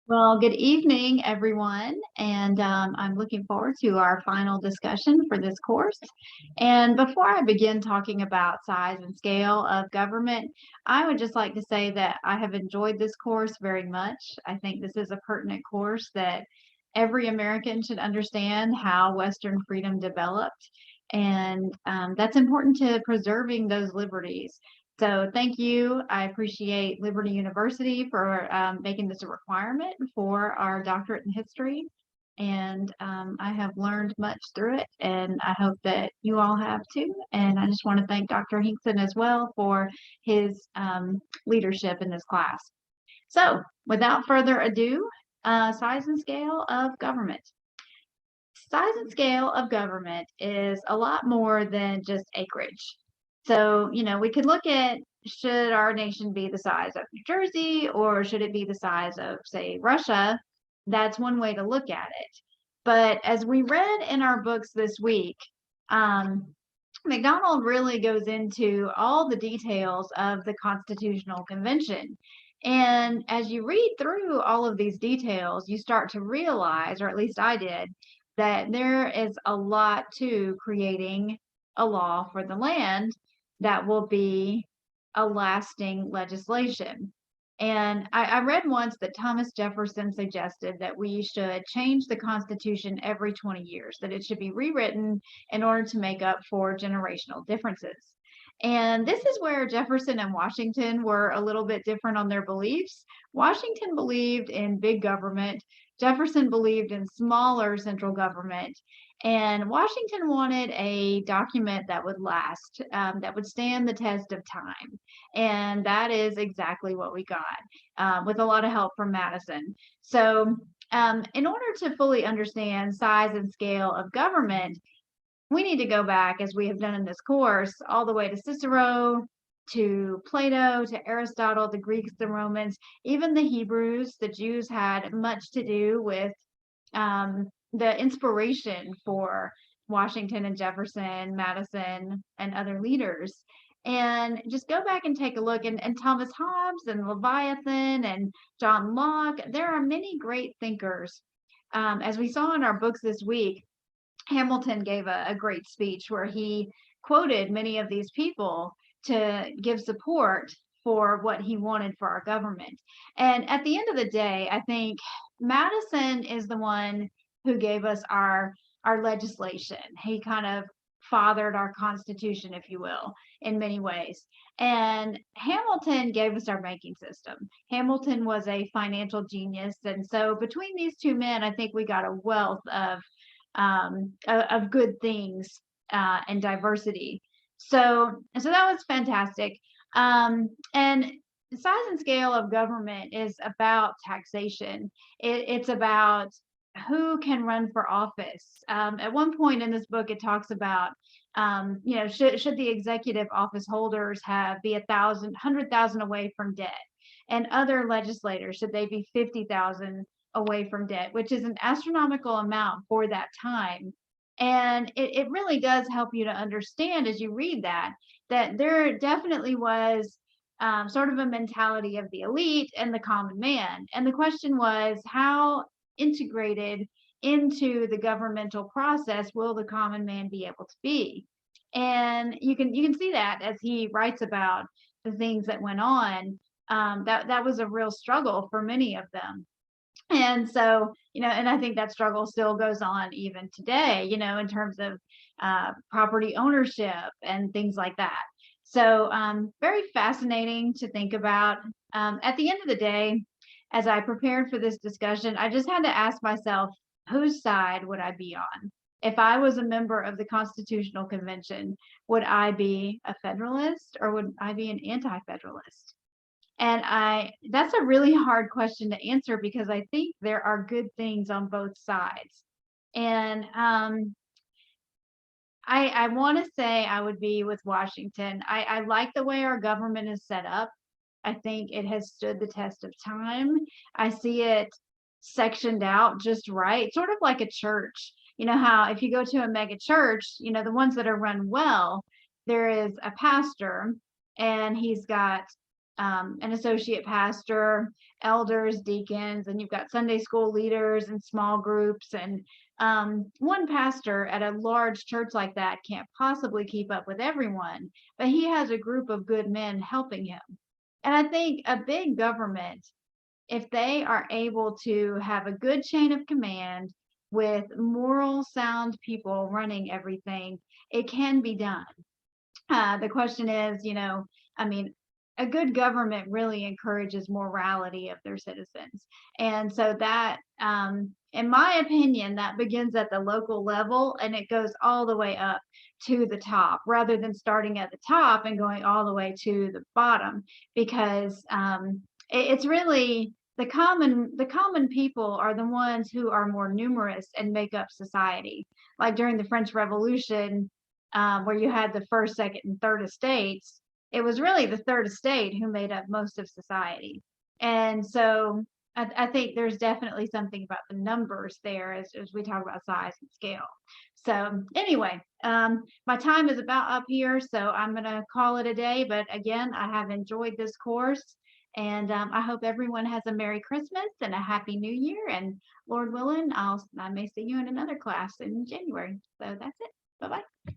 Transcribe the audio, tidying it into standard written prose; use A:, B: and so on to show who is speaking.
A: Well, good evening, everyone, and I'm looking forward to our final discussion for this course. And before I begin talking about size and scale of government, I would just like to say that I have enjoyed this course very much. I think this is a pertinent course that every American should understand how Western freedom developed, and that's important to preserving those liberties. So thank you. I appreciate Liberty University for making this a requirement for our doctorate in history. And I have learned much through it, and I hope that you all have too. And I just want to thank Dr. Hinkson as well for his leadership in this class. So without further ado, size and scale of government. Size and scale of government is a lot more than just acreage. So, we could look at, should our nation be the size of New Jersey or should it be the size of, say, Russia? That's one way to look at it. But as we read in our books this week, McDonald really goes into all the details of the Constitutional Convention. And as you read through all of these details, you start to realize, or at least I did, that there is a lot to creating a law for the land that will be a lasting legislation. And I read once that Thomas Jefferson suggested that we should change the Constitution every 20 years, that it should be rewritten in order to make up for generational differences. And this is where Jefferson and Washington were a little bit different on their beliefs. Washington believed in big government. Jefferson believed in smaller central government. And Washington wanted a document that would last, that would stand the test of time. And that is exactly what we got, with a lot of help from Madison. So, in order to fully understand size and scale of government, we need to go back, as we have done in this course, all the way to Cicero, to Plato, to Aristotle, the Greeks, the Romans, even the Hebrews. The Jews had much to do with the inspiration for Washington and Jefferson, Madison, and other leaders. And just go back and take a look. And Thomas Hobbes and Leviathan and John Locke, there are many great thinkers. As we saw in our books this week, Hamilton gave a great speech where he quoted many of these people to give support for what he wanted for our government. And at the end of the day, I think Madison is the one who gave us our legislation. He kind of fathered our Constitution, if you will, in many ways. And Hamilton gave us our banking system. Hamilton was a financial genius. And so between these two men, I think we got a wealth of good things and diversity. So that was fantastic. And the size and scale of government is about taxation. It's about who can run for office. At one point in this book, it talks about, should the executive office holders be 100,000 away from debt, and other legislators, should they be 50,000 away from debt, which is an astronomical amount for that time. And it really does help you to understand as you read that there definitely was sort of a mentality of the elite and the common man. And the question was, how integrated into the governmental process will the common man be able to be? And you can see that as he writes about the things that went on, that was a real struggle for many of them. And so, and I think that struggle still goes on even today, in terms of property ownership and things like that. So, very fascinating to think about. At the end of the day, as I prepared for this discussion, I just had to ask myself, whose side would I be on? If I was a member of the Constitutional Convention, would I be a Federalist or would I be an anti-Federalist? And that's a really hard question to answer because I think there are good things on both sides. And I want to say I would be with Washington. I like the way our government is set up. I think it has stood the test of time. I see it sectioned out just right, sort of like a church. You know how if you go to a mega church, the ones that are run well, there is a pastor and he's got an associate pastor, elders, deacons, and you've got Sunday school leaders and small groups. And one pastor at a large church like that can't possibly keep up with everyone, but he has a group of good men helping him. And I think a big government, if they are able to have a good chain of command with moral sound people running everything, it can be done. The question is, I mean, a good government really encourages morality of their citizens. And so that, in my opinion, that begins at the local level and it goes all the way up to the top rather than starting at the top and going all the way to the bottom, because it's really the common people are the ones who are more numerous and make up society. Like during the French Revolution, where you had the first, second, and third estates, it was really the third estate who made up most of society. And so I think there's definitely something about the numbers there as we talk about size and scale. So anyway, my time is about up here, so I'm going to call it a day. But again, I have enjoyed this course. And I hope everyone has a Merry Christmas and a Happy New Year. And Lord willing, I may see you in another class in January. So that's it. Bye bye.